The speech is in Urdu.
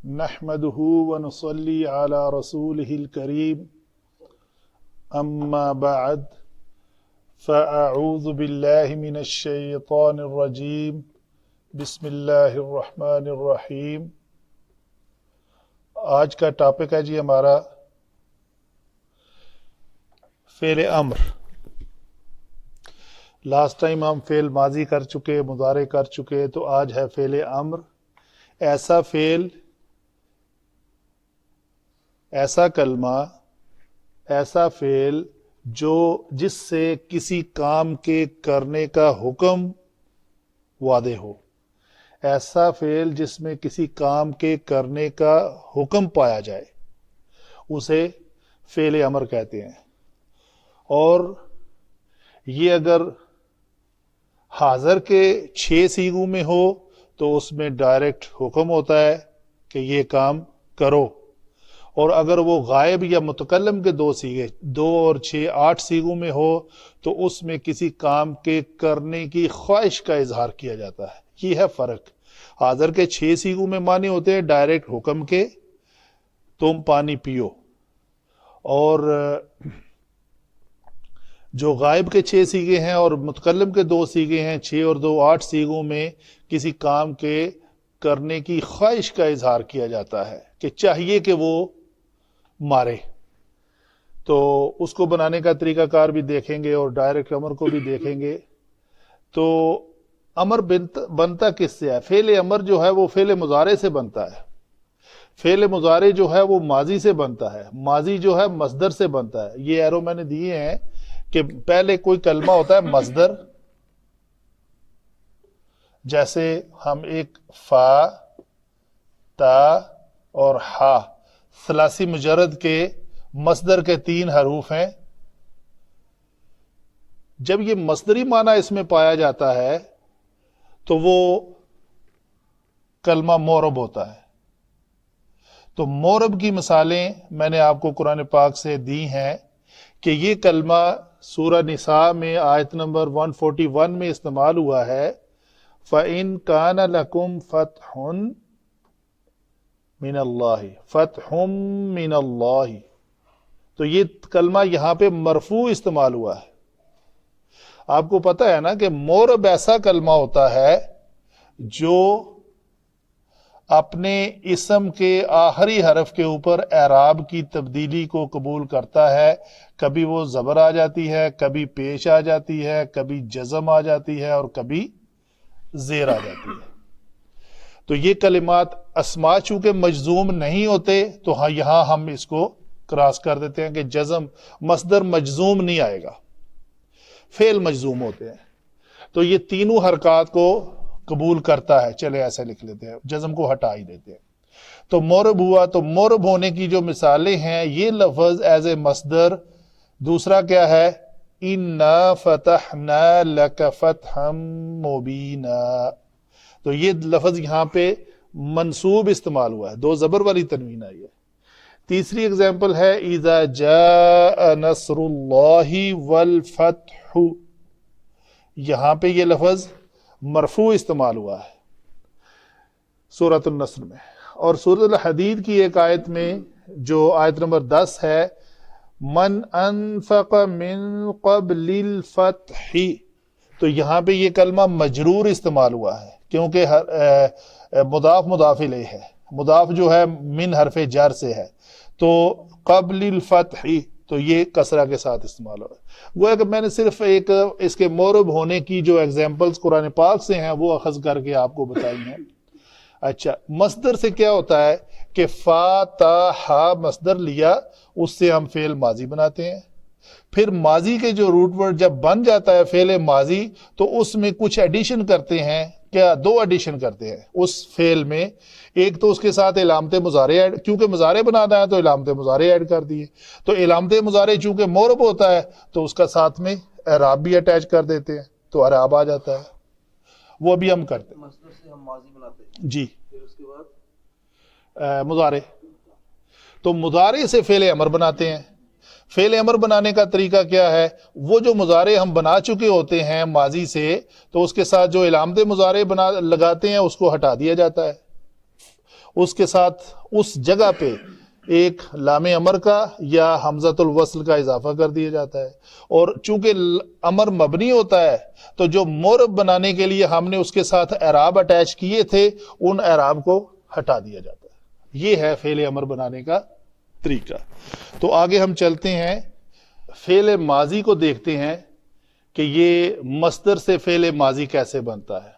نحمده ونصلي على رسوله الكريم أما بعد فأعوذ بالله من الشيطان الرجيم بسم اللہ الرحمن الرحیم۔ آج کا ٹاپک ہے جی ہمارا فعل امر۔ لاسٹ ٹائم ہم فعل ماضی کر چکے، مضارع کر چکے، تو آج ہے فعل امر۔ ایسا فعل، ایسا کلمہ، ایسا فعل جس سے کسی کام کے کرنے کا حکم واضح ہو، ایسا فعل جس میں کسی کام کے کرنے کا حکم پایا جائے، اسے فعل امر کہتے ہیں۔ اور یہ اگر حاضر کے 6 صیغوں میں ہو تو اس میں ڈائریکٹ حکم ہوتا ہے کہ یہ کام کرو، اور اگر وہ غائب یا متکلم کے 2 صیغے 2 اور 6 8 صیغوں میں ہو تو اس میں کسی کام کے کرنے کی خواہش کا اظہار کیا جاتا ہے۔ یہ ہے فرق۔ حاضر کے 6 صیغوں میں معنی ہوتے ہیں ڈائریکٹ حکم کے، تم پانی پیو، اور جو غائب کے 6 صیغے ہیں اور متکلم کے 2 صیغے ہیں، 6 اور 2 8 صیغوں میں کسی کام کے کرنے کی خواہش کا اظہار کیا جاتا ہے کہ چاہیے کہ وہ مارے۔ تو اس کو بنانے کا طریقہ کار بھی دیکھیں گے اور ڈائریکٹ امر کو بھی دیکھیں گے۔ تو امر بنتا کس سے ہے؟ فعل امر جو ہے وہ فعل مضارع سے بنتا ہے۔ فعل مضارع جو ہے وہ ماضی سے بنتا ہے، ماضی جو ہے مصدر سے بنتا ہے۔ یہ ایرو میں نے دیے ہیں کہ پہلے کوئی کلمہ ہوتا ہے مصدر، جیسے ہم ایک فا، تا اور ہا ثلاثی مجرد کے مصدر کے 3 حروف ہیں۔ جب یہ مصدری معنی اس میں پایا جاتا ہے تو وہ کلمہ مورب ہوتا ہے۔ تو مورب کی مثالیں میں نے آپ کو قرآن پاک سے دی ہیں کہ یہ کلمہ سورہ نساء میں آیت نمبر 141 میں استعمال ہوا ہے، فَإِن كَانَ لَكُمْ فَتْحٌ مِّنَ اللَّهِ فَتْحٌ مِّنَ اللَّهِ۔ تو یہ کلمہ یہاں پہ مرفوع استعمال ہوا ہے۔ آپ کو پتہ ہے نا کہ مورب ایسا کلمہ ہوتا ہے جو اپنے اسم کے آخری حرف کے اوپر اعراب کی تبدیلی کو قبول کرتا ہے۔ کبھی وہ زبر آ جاتی ہے، کبھی پیش آ جاتی ہے، کبھی جزم آ جاتی ہے، اور کبھی زیر آ جاتی ہے۔ تو یہ کلمات اسماء چونکہ مجزوم نہیں ہوتے تو یہاں ہم اس کو کراس کر دیتے ہیں کہ جزم مصدر مجزوم نہیں آئے گا، فعل مجزوم ہوتے ہیں۔ تو یہ تینوں حرکات کو قبول کرتا ہے۔ چلے ایسے لکھ لیتے ہیں، جزم کو ہٹا ہی دیتے ہیں۔ تو مورب ہوا، تو مورب ہونے کی جو مثالیں ہیں، یہ لفظ ایز اے مصدر۔ دوسرا کیا ہے؟ اِنَّا فَتَحْنَا لَكَ فَتْحًا مُبِينًا۔ تو یہ لفظ یہاں پہ منصوب استعمال ہوا ہے، 2 زبر والی تنوین آئی ہے۔ تیسری اگزامپل ہے اِذَا جَاءَ نَصْرُ اللَّهِ وَالْفَتْحُ۔ یہاں پہ یہ لفظ مرفوع استعمال ہوا ہے سورۃ النصر میں۔ اور سورۃ الحدید کی ایک آیت میں جو آیت نمبر 10 ہے، من انفق من قبل الفتح، تو یہاں پہ یہ کلمہ مجرور استعمال ہوا ہے کیونکہ مضاف مضاف الیہ ہے، مضاف جو ہے من حرف جر سے ہے، تو قبل الفتح تو یہ کسرہ کے ساتھ استعمال ہو رہا ہے۔ گویا کہ میں نے صرف ایک اس کے مورب ہونے کی جو ایگزامپلز قرآن پاک سے ہیں وہ اخذ کر کے آپ کو بتائی ہیں۔ اچھا، مصدر سے کیا ہوتا ہے کہ فا تا ہا مصدر لیا، اس سے ہم فعل ماضی بناتے ہیں۔ پھر ماضی کے جو روٹ ورڈ جب بن جاتا ہے فعل ماضی تو اس میں کچھ ایڈیشن کرتے ہیں۔ کیا؟ 2 ایڈیشن کرتے ہیں اس فعل میں۔ ایک تو اس کے ساتھ علامت مضارع ایڈ، کیونکہ مضارع بنانا ہے تو علامت مضارع ایڈ کر دیے۔ تو علامت مضارع چونکہ مورب ہوتا ہے تو اس کا ساتھ میں اعراب بھی اٹیچ کر دیتے ہیں، تو اعراب آ جاتا ہے۔ وہ بھی ہم کرتے ہیں۔ مصدر سے ہم ماضی بناتے ہیں جی، پھر اس کے بعد مضارع، تو مضارع سے فعل امر بناتے ہیں۔ فعل امر بنانے کا طریقہ کیا ہے؟ وہ جو مضارع ہم بنا چکے ہوتے ہیں ماضی سے، تو اس کے ساتھ جو علامت مضارع لگاتے ہیں اس کو ہٹا دیا جاتا ہے، اس کے ساتھ اس جگہ پہ ایک لام امر کا یا حمزۃ الوصل کا اضافہ کر دیا جاتا ہے، اور چونکہ امر مبنی ہوتا ہے تو جو مورب بنانے کے لیے ہم نے اس کے ساتھ اعراب اٹیچ کیے تھے ان اعراب کو ہٹا دیا جاتا ہے۔ یہ ہے فعل امر بنانے کا طریقہ۔ تو آگے ہم چلتے ہیں، فعل ماضی کو دیکھتے ہیں کہ یہ مصدر سے فعل ماضی کیسے بنتا ہے۔